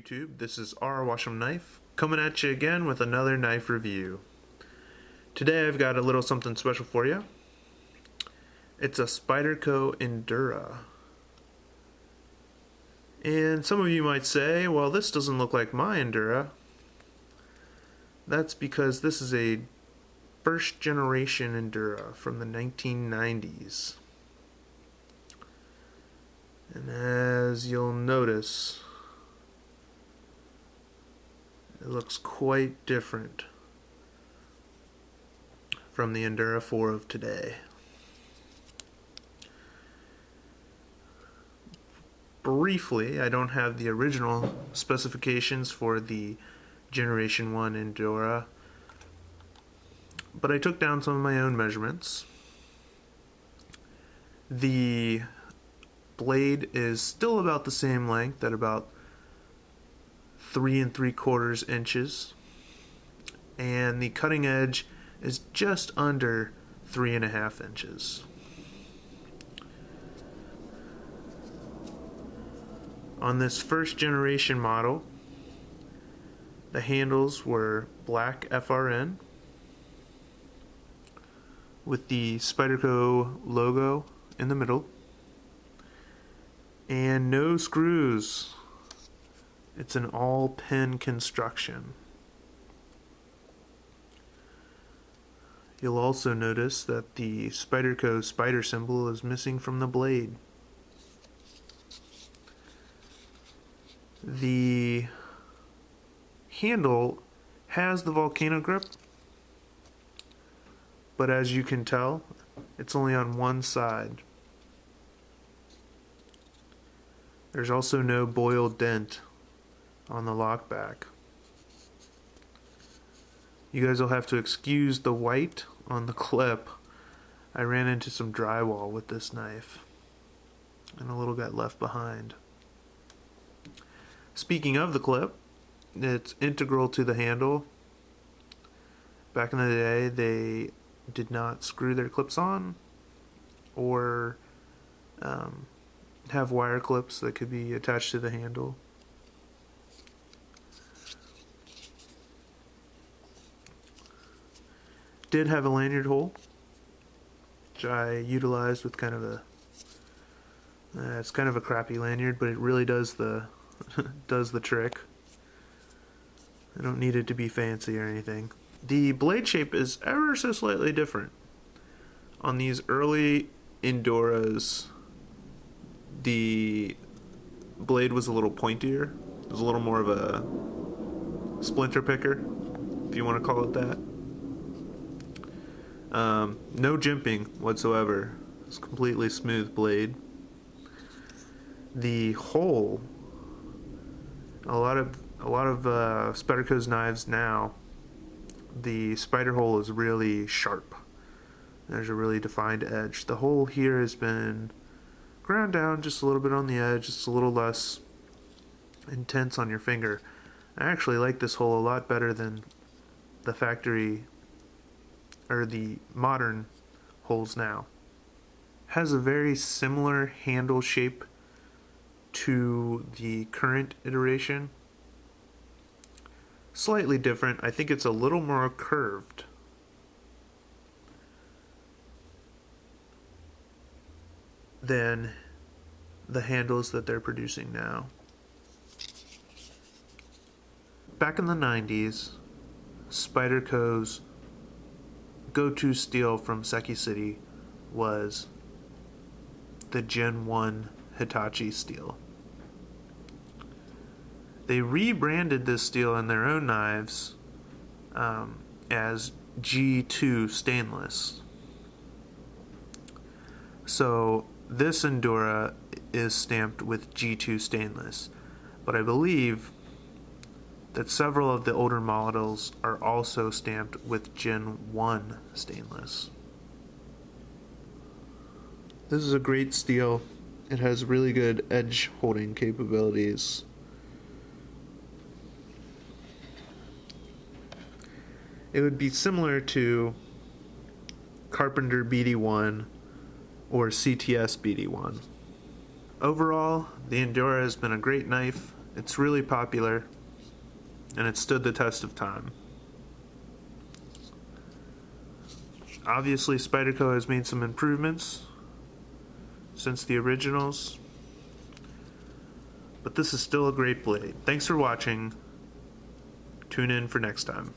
YouTube, this is R. Washam Knife, coming at you again with another knife review. Today I've got a little something special for you. It's a Spyderco Endura. And some of you might say, well, this doesn't look like my Endura. That's because this is a first generation Endura from the 1990s. And as you'll notice, it looks quite different from the Endura 4 of today. Briefly, I don't have the original specifications for the Generation 1 Endura, but I took down some of my own measurements. The blade is still about the same length at about 3 3/4 inches, and the cutting edge is just under 3.5 inches. On this first generation model, the handles were black FRN with the Spyderco logo in the middle and no screws. It's an all pin construction. You'll also notice that the Spyderco spider symbol is missing from the blade. The handle has the volcano grip, but as you can tell, it's only on one side. There's also no boil dent on the lock back. You guys will have to excuse the white on the clip. I ran into some drywall with this knife, and a little got left behind. Speaking of the clip, it's integral to the handle. Back in the day, they did not screw their clips on or have wire clips that could be attached to the handle. Did have a lanyard hole, which I utilized with kind of a it's kind of a crappy lanyard, but it really does the does the trick. I don't need it to be fancy or anything. The blade shape is ever so slightly different. On these early Enduras, the blade was a little pointier. It was a little more of a splinter picker, if you want to call it that. No jimping whatsoever. It's a completely smooth blade. The hole, a lot of Spyderco's knives now, the spider hole is really sharp. There's a really defined edge. The hole here has been ground down just a little bit on the edge. It's a little less intense on your finger. I actually like this hole a lot better than the factory or the modern holes now. Has a very similar handle shape to the current iteration. Slightly different. I think it's a little more curved. Than the handles that they're producing now. Back in the 90s, Spyderco's go-to steel from Seki City was the Gen 1 Hitachi steel. They rebranded this steel in their own knives as G2 stainless. So this Endura is stamped with G2 stainless, but I believe that several of the older models are also stamped with Gen 1 stainless. This is a great steel. It has really good edge holding capabilities. It would be similar to Carpenter BD1 or CTS BD1. Overall, the Endura has been a great knife. It's really popular, and it stood the test of time. Obviously, Spyderco has made some improvements since the originals, but this is still a great blade. Thanks for watching. Tune in for next time.